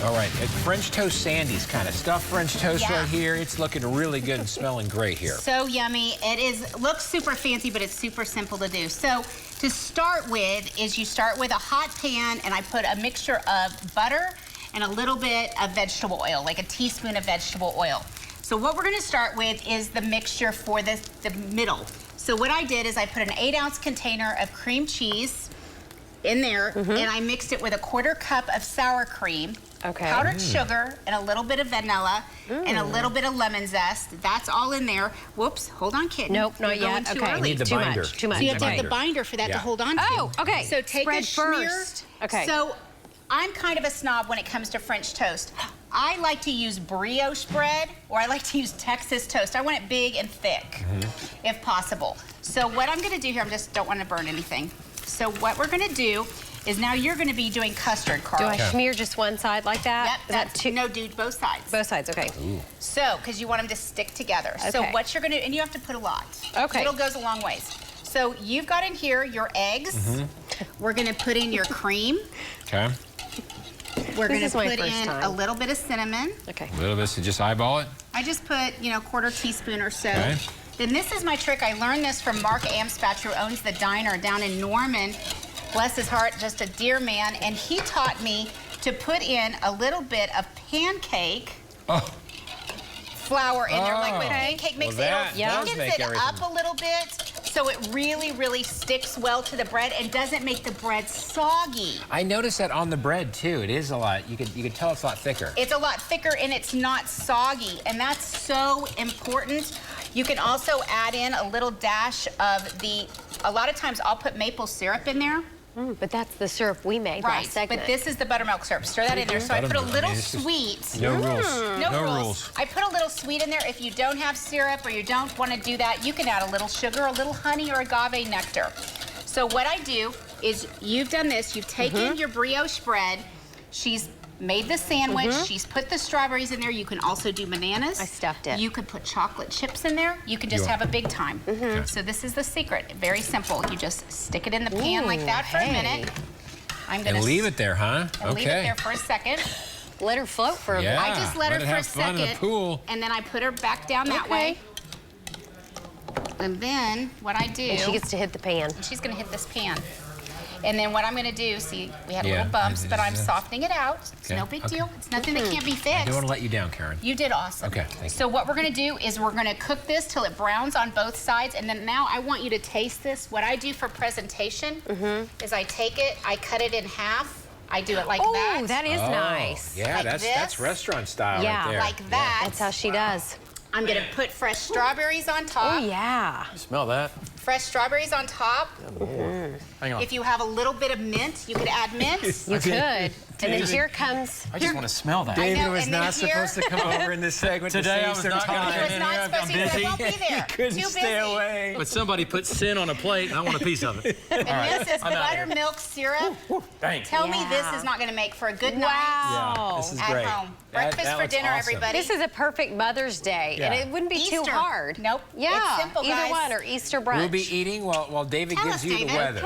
All right, French toast Sandy's kind of stuffed French toast right here. It's looking really good and smelling great here. So yummy. It looks super fancy, but it's super simple to do. So to start with is you start with a hot pan, and I put a mixture of butter and a little bit of vegetable oil, like a teaspoon of vegetable oil. So what we're gonna start with is the mixture for the middle. So what I did is I put an 8-ounce container of cream cheese in there, and I mixed it with a 1/4 cup of sour cream, powdered sugar, and a little bit of vanilla, and a little bit of lemon zest. That's all in there. Whoops, hold on, kitten. Nope, not yet. Okay, you need the binder. Too much. So you have to have the binder for that to hold on to. Oh, okay. So take Spread a smear. first. Okay. So I'm kind of a snob when it comes to French toast. I like to use brioche bread, or I like to use Texas toast. I want it big and thick, if possible. So what I'm gonna do here, I just don't want to burn anything. So what we're gonna do is now you're gonna be doing custard, Carl. Do I smear just one side like that? Yep, no, do both sides. Both sides, okay. Ooh. So, because you want them to stick together. So what you're gonna, and you have to put a lot. Okay. Little goes a long ways. So you've got in here your eggs. We're gonna put in your cream. Okay. We're This gonna is my put first in time. a little bit of cinnamon. Okay. A little bit, so just eyeball it. I just put, you know, 1/4 teaspoon or so. Okay. Then this is my trick. I learned this from Mark Amspatch, who owns the diner down in Norman. Bless his heart, just a dear man. And he taught me to put in a little bit of pancake flour in there, like when pancake mix, that it does thickens make it up a little bit, so it really, really sticks well to the bread and doesn't make the bread soggy. I noticed that on the bread too. It is a lot. You could tell it's a lot thicker. It's a lot thicker and it's not soggy, and that's so important. You can also add in a little dash of a lot of times I'll put maple syrup in there. But that's the syrup we made last segment. But this is the buttermilk syrup. Stir that in there. So I put a little sweet. No rules. No rules. I put a little sweet in there. If you don't have syrup or you don't want to do that, you can add a little sugar, a little honey, or agave nectar. So what I do is, you've done this. You've taken your brioche bread. She's made the sandwich. She's put the strawberries in there. You can also do bananas. I stuffed it. You could put chocolate chips in there. You can just have a big time. So this is the secret. Very simple. You just stick it in the pan like that for a minute. I'm gonna And leave it there, huh? and leave it there for a second. Let her float for a bit. I just let her it for a have fun in the second, pool. and then I put her back down that way. And then what I do, And she gets to hit the pan. she's gonna hit this pan. And then what I'm gonna do, see, we had little bumps, but I'm softening it out. It's no big deal. It's nothing that can't be fixed. I don't want to let you down, Karen. You did awesome. Okay, thank you. So what we're gonna do is we're gonna cook this till it browns on both sides, and then now I want you to taste this. What I do for presentation is I take it, I cut it in half. I do it like that. Oh, that is nice. Yeah, Like that's this. restaurant style Yeah, right there. Like that. That's how she does. I'm gonna put fresh strawberries on top. Oh, yeah. Smell that. Fresh strawberries on top. Hang on. If you have a little bit of mint, you could add mint. You could. And then here comes... I just want to smell that. I know, David was and then not here- supposed to come over in this segment Today to I save was some not gonna time. He was not I'm supposed to, because I busy. won't be there. He couldn't Too stay busy. away. But somebody put sin on a plate, and I want a piece of it. And this is I'm outta here. buttermilk syrup. Thanks. Tell me this Yeah. is not going to make for a good night Wow. This is at great. home. That- Breakfast that for looks dinner, awesome. everybody. This is a perfect Mother's Day, and Yeah. it wouldn't be too Easter. hard. Nope. Yeah, It's simple, either guys. one, or Easter brunch. We'll be eating while David Tell gives us, you the David. weather.